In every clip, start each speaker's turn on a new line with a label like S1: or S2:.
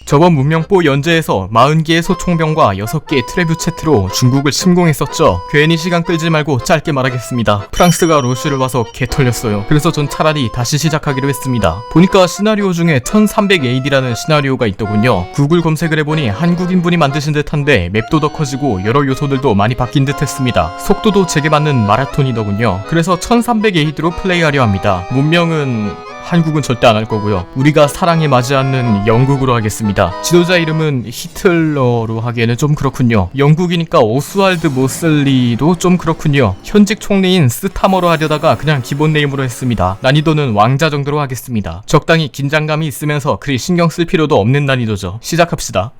S1: 저번 문명보 연재에서 40개의 소총병과 6개의 트레뷰체트로 중국을 침공했었죠. 괜히 시간 끌지 말고 짧게 말하겠습니다. 프랑스가 로슈를 와서 개털렸어요. 그래서 전 차라리 다시 시작하기로 했습니다. 보니까 시나리오 중에 1300AD라는 시나리오가 있더군요. 구글 검색을 해보니 한국인분이 만드신 듯한데 맵도 더 커지고 여러 요소들도 많이 바뀐 듯 했습니다. 속도도 제게 맞는 마라톤이더군요. 그래서 1300AD로 플레이하려 합니다. 문명은 한국은 절대 안 할 거고요. 우리가 사랑에 맞지 않는 영국으로 하겠습니다. 지도자 이름은 히틀러로 하기에는 좀 그렇군요. 영국이니까 오스왈드 모슬리도 좀 그렇군요. 현직 총리인 스타머로 하려다가 그냥 기본 네임으로 했습니다. 난이도는 왕자 정도로 하겠습니다. 적당히 긴장감이 있으면서 그리 신경 쓸 필요도 없는 난이도죠. 시작합시다.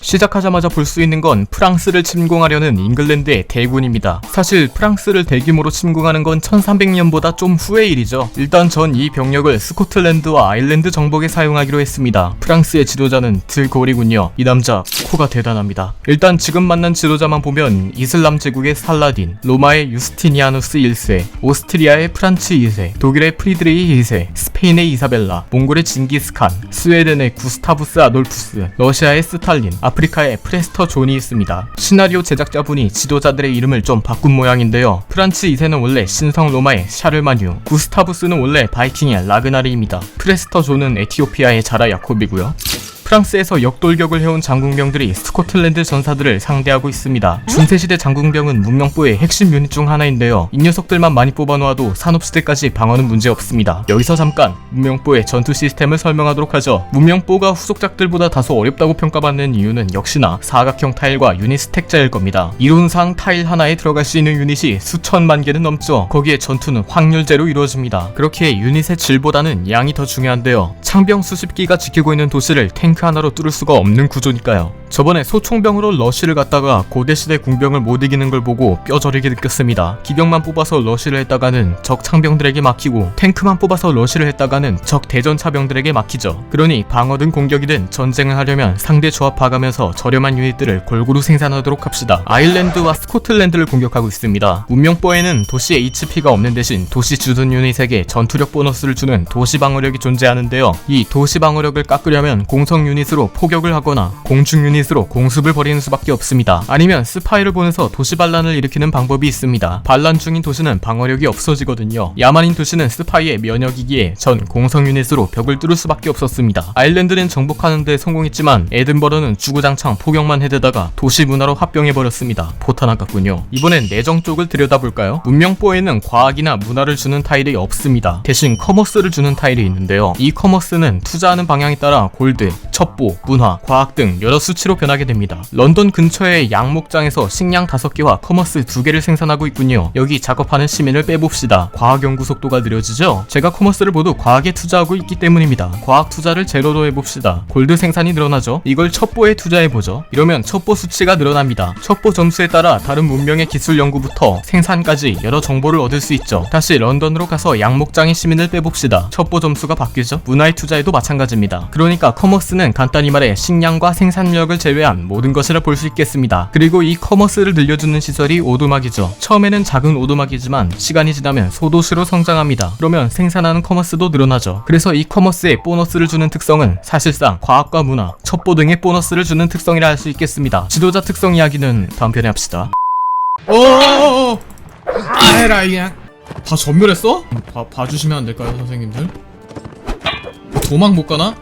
S1: 시작하자마자 볼 수 있는 건 프랑스를 침공하려는 잉글랜드의 대군입니다. 사실 프랑스를 대규모로 침공하는 건 1300년보다 좀 후의 일이죠. 일단 전 이 병력을 스코틀랜드와 아일랜드 정복에 사용하기로 했습니다. 프랑스의 지도자는 드골이군요. 이 남자 코가 대단합니다. 일단 지금 만난 지도자만 보면 이슬람 제국의 살라딘, 로마의 유스티니아누스 1세, 오스트리아의 프란츠 2세, 독일의 프리드리히 2세, 스페인의 이사벨라, 몽골의 징기스칸, 스웨덴의 구스타부스 아돌푸스, 러시아의 스탈린, 아프리카의 프레스터 존이 있습니다. 시나리오 제작자분이 지도자들의 이름을 좀 바꾼 모양인데요. 프란츠 2세는 원래 신성 로마의 샤르마뉴, 구스타부스는 원래 바이킹의 라그나르입니다. 프레스터 존은 에티오피아의 자라 야콥이고요. 프랑스에서 역돌격을 해온 장군병들이 스코틀랜드 전사들을 상대하고 있습니다. 중세시대 장군병은 문명보의 핵심 유닛 중 하나인데요. 이 녀석들만 많이 뽑아놓아도 산업시대까지 방어는 문제없습니다. 여기서 잠깐 문명보의 전투 시스템을 설명하도록 하죠. 문명보가 후속작들보다 다소 어렵다고 평가받는 이유는 역시나 사각형 타일과 유닛 스택자일 겁니다. 이론상 타일 하나에 들어갈 수 있는 유닛이 수천만 개는 넘죠. 거기에 전투는 확률제로 이루어집니다. 그렇게 유닛의 질보다는 양이 더 중요한데요. 창병 수십 기가 지키고 있는 도시를 탱크 하나로 뚫을 수가 없는 구조니까요. 저번에 소총병으로 러쉬를 갔다가 고대시대 궁병을 못 이기는 걸 보고 뼈저리게 느꼈습니다. 기병만 뽑아서 러쉬를 했다가는 적 창병들에게 막히고 탱크만 뽑아서 러쉬를 했다가는 적 대전차병들에게 막히죠. 그러니 방어든 공격이든 전쟁을 하려면 상대 조합 봐가면서 저렴한 유닛들을 골고루 생산하도록 합시다. 아일랜드와 스코틀랜드를 공격하고 있습니다. 문명보에는 도시 HP가 없는 대신 도시 주둔 유닛에게 전투력 보너스를 주는 도시 방어력이 존재하는데요. 이 도시 방어력을 깎으려면 공성 유닛으로 포격을 하거나 공중 유닛으로 공습을 벌이는 수밖에 없습니다. 아니면 스파이를 보내서 도시 반란을 일으키는 방법이 있습니다. 반란 중인 도시는 방어력이 없어지거든요. 야만인 도시는 스파이의 면역이기에 전 공성 유닛으로 벽을 뚫을 수밖에 없었습니다. 아일랜드는 정복하는 데 성공했지만 에든버러는 주구장창 포격만 해대다가 도시 문화로 합병해버렸습니다. 포탄 아깝군요. 이번엔 내정 쪽을 들여다볼까요? 문명보에는 과학이나 문화를 주는 타일이 없습니다. 대신 커머스를 주는 타일이 있는데요. 이 커머스는 투자하는 방향에 따라 골드, 첩보, 문화, 과학 등 여러 수치로 변하게 됩니다. 런던 근처의 양목장에서 식량 5개와 커머스 2개를 생산하고 있군요. 여기 작업하는 시민을 빼봅시다. 과학 연구 속도가 느려지죠? 제가 커머스를 모두 과학에 투자하고 있기 때문입니다. 과학 투자를 제로로 해봅시다. 골드 생산이 늘어나죠? 이걸 첩보에 투자해보죠. 이러면 첩보 수치가 늘어납니다. 첩보 점수에 따라 다른 문명의 기술 연구부터 생산까지 여러 정보를 얻을 수 있죠. 다시 런던으로 가서 양목장의 시민을 빼봅시다. 첩보 점수가 바뀌죠? 문화의 투자에도 마찬가지입니다. 그러니까 커머스는 간단히 말해 식량과 생산력을 제외한 모든 것이라 볼 수 있겠습니다. 그리고 이 커머스를 늘려주는 시설이 오두막이죠. 처음에는 작은 오두막이지만 시간이 지나면 소도시로 성장합니다. 그러면 생산하는 커머스도 늘어나죠. 그래서 이 커머스에 보너스를 주는 특성은 사실상 과학과 문화, 첩보 등의 보너스를 주는 특성이라 할 수 있겠습니다. 지도자 특성 이야기는 다음 편에 합시다.
S2: 아해라 그냥 다 전멸했어? 봐주시면 안 될까요, 선생님들? 도망 못 가나?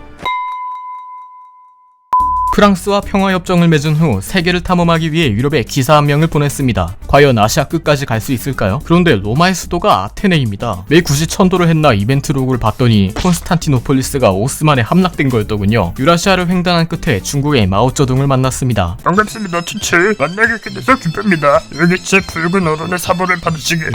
S1: 프랑스와 평화협정을 맺은 후 세계를 탐험하기 위해 유럽에 기사 한 명을 보냈습니다. 과연 아시아 끝까지 갈 수 있을까요? 그런데 로마의 수도가 아테네입니다. 왜 굳이 천도를 했나 이벤트 로그를 봤더니 콘스탄티노폴리스가 오스만에 함락된 거였더군요. 유라시아를 횡단한 끝에 중국의 마오쩌둥을 만났습니다.
S3: 반갑습니다, 티츠. 만나게 돼서 기쁩니다. 여기 제 붉은 어른의 사보를 받으시길.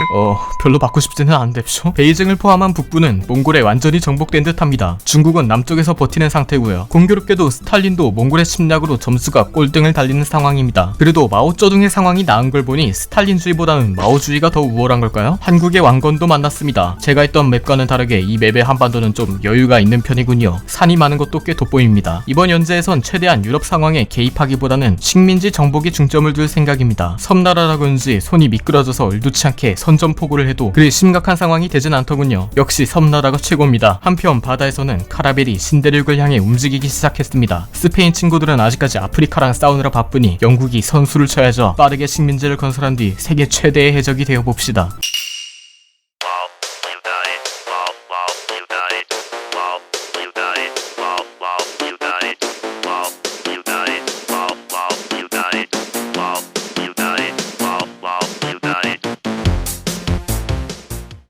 S1: 별로 받고 싶지는 않은데쇼. 베이징을 포함한 북부는 몽골에 완전히 정복된 듯합니다. 중국은 남쪽에서 버티는 상태고요. 공교롭게도 스탈린도 몽골에 러시아의 침략으로 점수가 꼴등을 달리는 상황입니다. 그래도 마오쩌둥의 상황이 나은 걸 보니 스탈린주의보다는 마오주의가 더 우월한 걸까요? 한국의 왕건도 만났습니다. 제가 했던 맵과는 다르게 이 맵의 한반도는 좀 여유가 있는 편이군요. 산이 많은 것도 꽤 돋보입니다. 이번 연재에선 최대한 유럽 상황에 개입하기보다는 식민지 정복에 중점을 둘 생각입니다. 섬나라라 그런지 손이 미끄러져서 의도치 않게 선전포고를 해도 그리 심각한 상황이 되진 않더군요. 역시 섬나라가 최고입니다. 한편 바다에서는 카라벨이 신대륙을 향해 움직이기 시작했습니다. 스페인 친구들은 아직까지 아프리카랑 싸우느라 바쁘니 영국이 선수를 쳐야죠. 빠르게 식민지를 건설한 뒤 세계 최대의 해적이 되어봅시다.